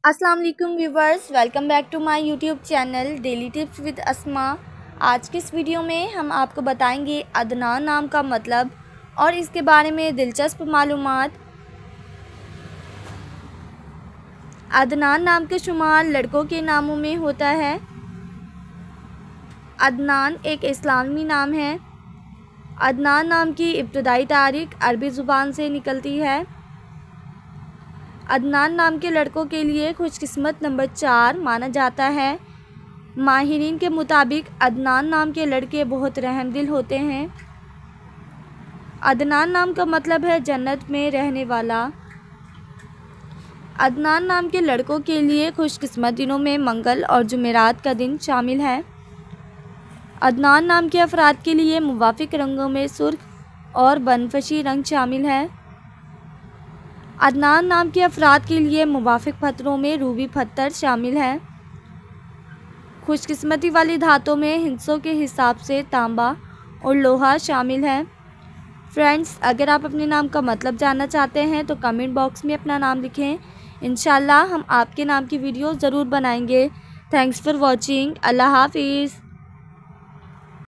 अस्सलाम वालेकुम viewers, welcome back to my YouTube channel daily tips with Asma. आज की इस वीडियो में हम आपको बताएंगे अदनान नाम का मतलब और इसके बारे में दिलचस्प मालूमात। अदनान नाम का शुमार लड़कों के नामों में होता है। अदनान एक इस्लामी नाम है। अदनान नाम की इब्तदाई तारीख अरबी ज़ुबान से निकलती है। अदनान नाम के लड़कों के लिए खुशकिस्मत नंबर 4 माना जाता है। माहिरीन के मुताबिक अदनान नाम के लड़के बहुत रहमदिल होते हैं। अदनान नाम का मतलब है जन्नत में रहने वाला। अदनान नाम के लड़कों के लिए खुशकिस्मत दिनों में मंगल और जुमेरात का दिन शामिल है। अदनान नाम के अफराद के लिए मुवाफिक रंगों में सुर्ख और बनफशी रंग शामिल है। अदनान नाम के अफराद के लिए मुवाफिक पत्थरों में रूबी पत्थर शामिल है। खुशकिस्मती वाली धातों में हिस्सों के हिसाब से तांबा और लोहा शामिल है। फ्रेंड्स, अगर आप अपने नाम का मतलब जानना चाहते हैं तो कमेंट बॉक्स में अपना नाम लिखें। इंशाल्लाह हम आपके नाम की वीडियो ज़रूर बनाएंगे। Thanks for watching. अल्लाह हाफिज़।